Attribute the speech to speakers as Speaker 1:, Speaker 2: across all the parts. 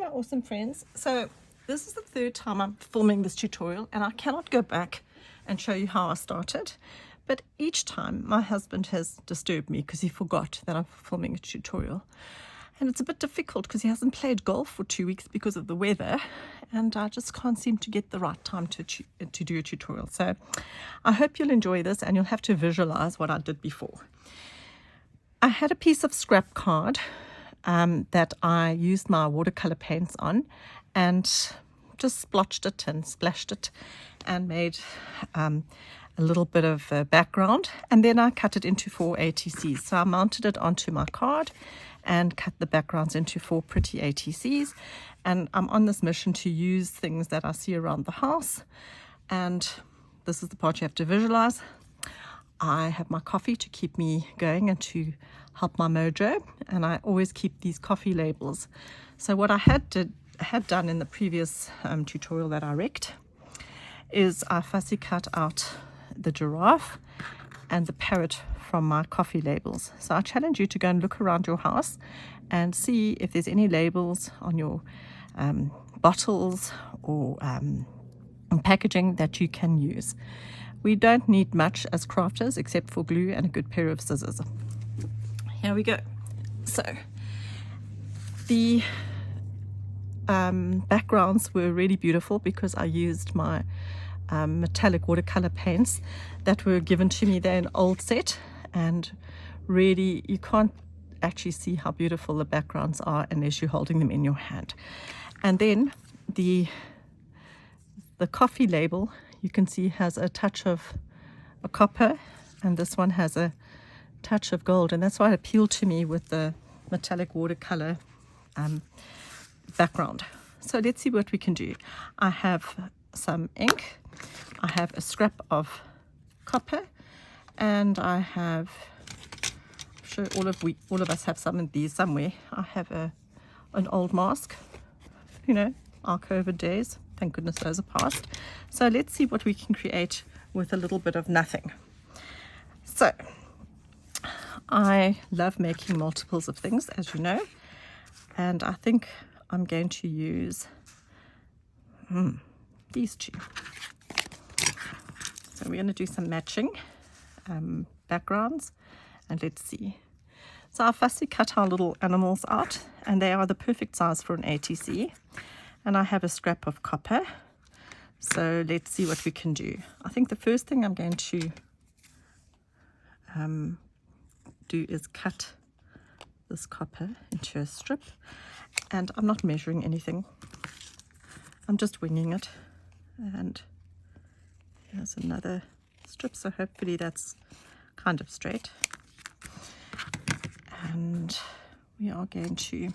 Speaker 1: my awesome friends. So this is the third time I'm filming this tutorial and I cannot go back and show you how I started, but each time my husband has disturbed me because he forgot that I'm filming a tutorial, and it's a bit difficult because he hasn't played golf for 2 weeks because of the weather, and I just can't seem to get the right time to do a tutorial. So I hope you'll enjoy this and you'll have to visualize what I did before. I had a piece of scrap card that I used my watercolor paints on and just splotched it and splashed it and made a little bit of a background, and then I cut it into 4 ATCs. So I mounted it onto my card and cut the backgrounds into 4 pretty ATCs, and I'm on this mission to use things that I see around the house, and this is the part you have to visualize. I have my coffee to keep me going and to help my mojo, and I always keep these coffee labels. So what I had done in the previous tutorial that I wrecked is I fussy cut out the giraffe and the parrot from my coffee labels. So I challenge you to go and look around your house and see if there's any labels on your bottles or packaging that you can use. We don't need much as crafters except for glue and a good pair of scissors. Here we go. So the backgrounds were really beautiful because I used my metallic watercolor paints that were given to me. They're an old set, and really you can't actually see how beautiful the backgrounds are unless you're holding them in your hand. And then the coffee label, you can see, has a touch of a copper, and this one has a touch of gold, and that's why it appealed to me with the metallic watercolor background. So let's see what we can do. I have some ink, I have a scrap of copper, and I have, I'm sure all of us have some of these somewhere. I have an old mask, you know, our COVID days. Thank goodness those are past. So let's see what we can create with a little bit of nothing. So I love making multiples of things, as you know, and I think I'm going to use these two. So we're going to do some matching backgrounds, and let's see. So I fussy cut our little animals out, and they are the perfect size for an ATC. And I have a scrap of copper. So let's see what we can do. I think the first thing I'm going to do is cut this copper into a strip, and I'm not measuring anything. I'm just winging it. And here's another strip, so hopefully that's kind of straight. And we are going to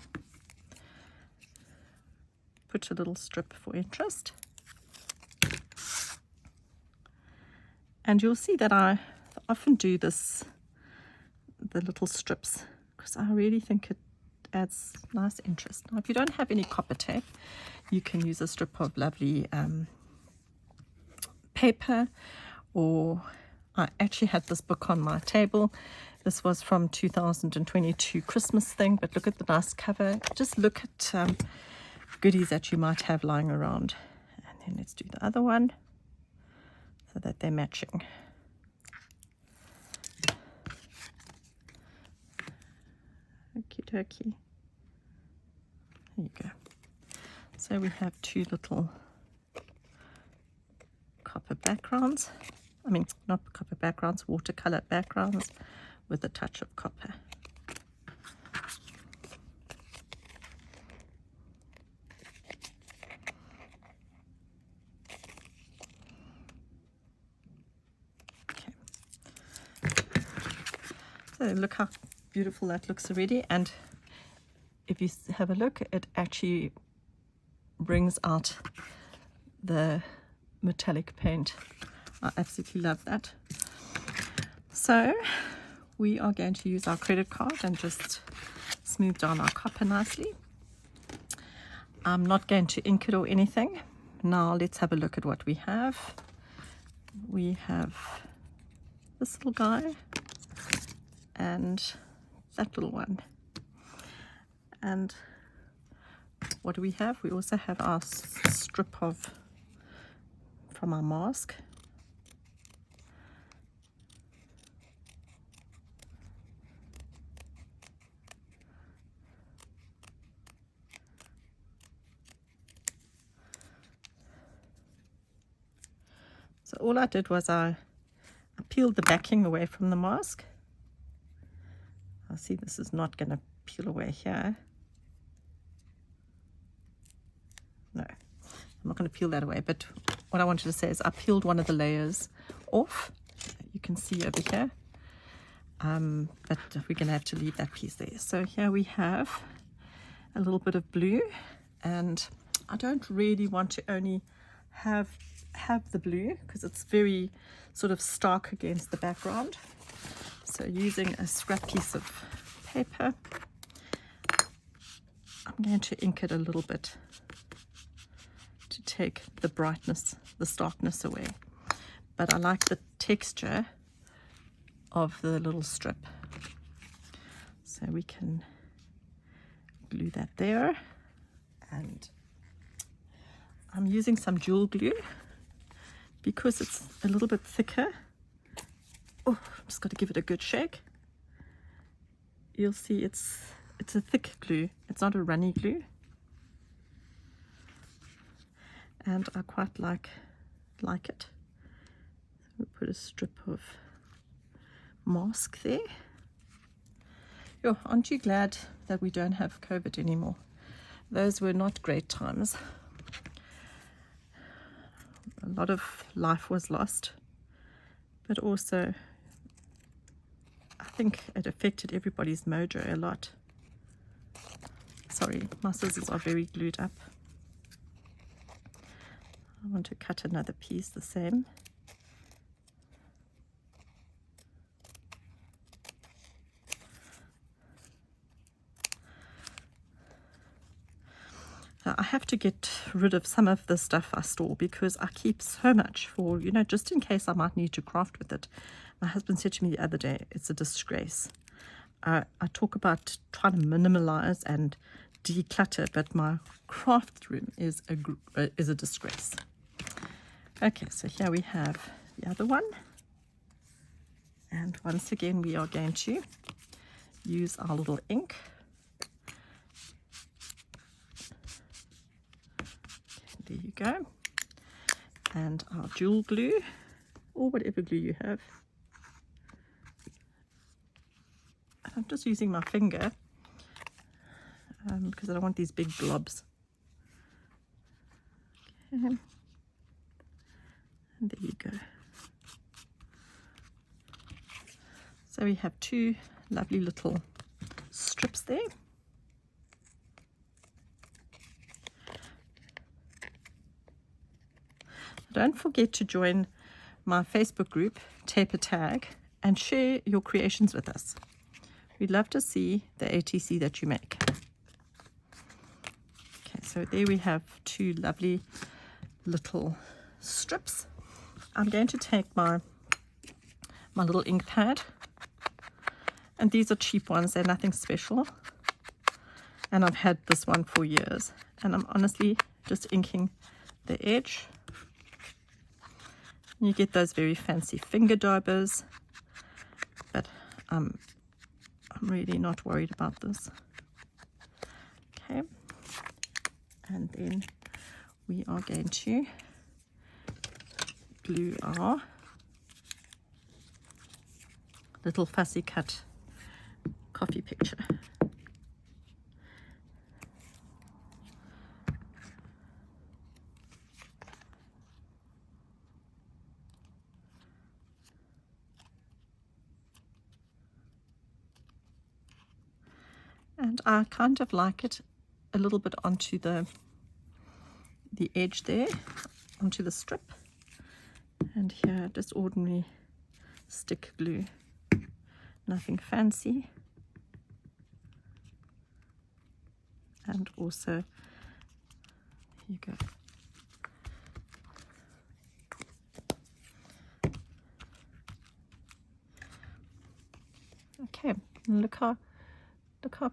Speaker 1: put a little strip for interest. And you'll see that I often do this, the little strips, because I really think it adds nice interest. Now, if you don't have any copper tape, you can use a strip of lovely paper, or I actually had this book on my table. This was from 2022 Christmas thing, but look at the nice cover. Just look at goodies that you might have lying around. And then let's do the other one so that they're matching. Okie dokie. There you go. So we have 2 little copper backgrounds. I mean, not copper backgrounds, watercolor backgrounds with a touch of copper. So look how beautiful that looks already, and if you have a look, it actually brings out the metallic paint. I absolutely love that. So we are going to use our credit card and just smooth down our copper nicely. I'm not going to ink it or anything. Now let's have a look at what we have. We have this little guy and that little one. And what do we have? We also have our strip from our mask. So all I did was I peeled the backing away from the mask. I see this is not going to peel away here. No, I'm not going to peel that away, but what I wanted to say is I peeled one of the layers off. You can see over here, but we're going to have to leave that piece there. So here we have a little bit of blue, and I don't really want to only have the blue because it's very sort of stark against the background. So using a scrap piece of paper, I'm going to ink it a little bit to take the brightness, the starkness away. But I like the texture of the little strip. So we can glue that there. And I'm using some jewel glue because it's a little bit thicker. Oh, I'm just got to give it a good shake. You'll see it's a thick glue. It's not a runny glue. And I quite like it. So we put a strip of mask there. Yo, aren't you glad that we don't have COVID anymore? Those were not great times. A lot of life was lost, but also I think it affected everybody's mojo a lot. Sorry, my scissors are very glued up. I want to cut another piece the same. I have to get rid of some of the stuff I store because I keep so much for, you know, just in case I might need to craft with it. My husband said to me the other day, it's a disgrace. I talk about trying to minimalize and declutter, but my craft room is a disgrace. Okay, so here we have the other one. And once again, we are going to use our little ink. There you go. And our jewel glue, or whatever glue you have. I'm just using my finger because I don't want these big blobs. Okay. And there you go. So we have two lovely little strips there. Don't forget to join my Facebook group, Tape a Tag, and share your creations with us. We'd love to see the ATC that you make. Okay, so there we have two lovely little strips. I'm going to take my little ink pad, and these are cheap ones, they're nothing special. And I've had this one for years, and I'm honestly just inking the edge. You get those very fancy finger daubers, but I'm really not worried about this. Okay, and then we are going to glue our little fussy cut coffee picture. And I kind of like it a little bit onto the edge there, onto the strip. And here, just ordinary stick glue, nothing fancy. And also, here you go. Okay, look how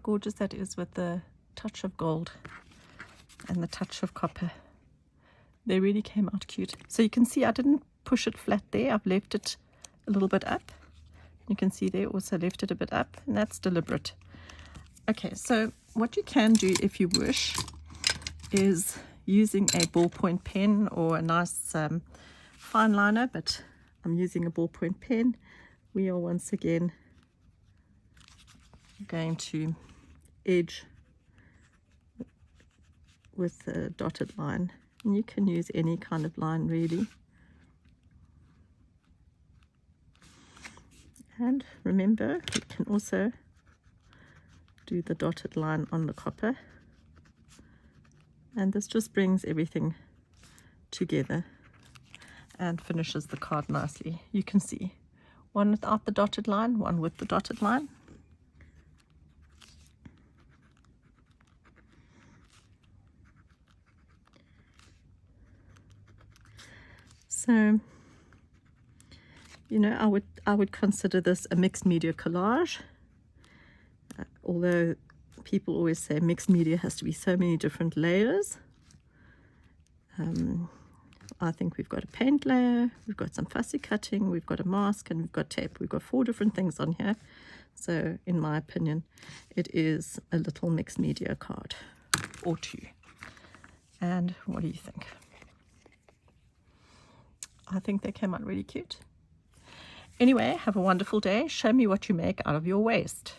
Speaker 1: gorgeous that is with the touch of gold and the touch of copper. They really came out cute. So you can see I didn't push it flat there. I've left it a little bit up. You can see there also left it a bit up, and that's deliberate. Okay, so what you can do if you wish is using a ballpoint pen or a nice fine liner, but I'm using a ballpoint pen. We are once again going to edge with a dotted line, and you can use any kind of line really. And remember, you can also do the dotted line on the copper, and this just brings everything together and finishes the card nicely. You can see one without the dotted line, one with the dotted line. So, you know, I would consider this a mixed media collage, although people always say mixed media has to be so many different layers. I think we've got a paint layer, we've got some fussy cutting, we've got a mask, and we've got tape. We've got 4 different things on here. So in my opinion, it is a little mixed media card or 2. And what do you think? I think they came out really cute. Anyway, have a wonderful day. Show me what you make out of your waste.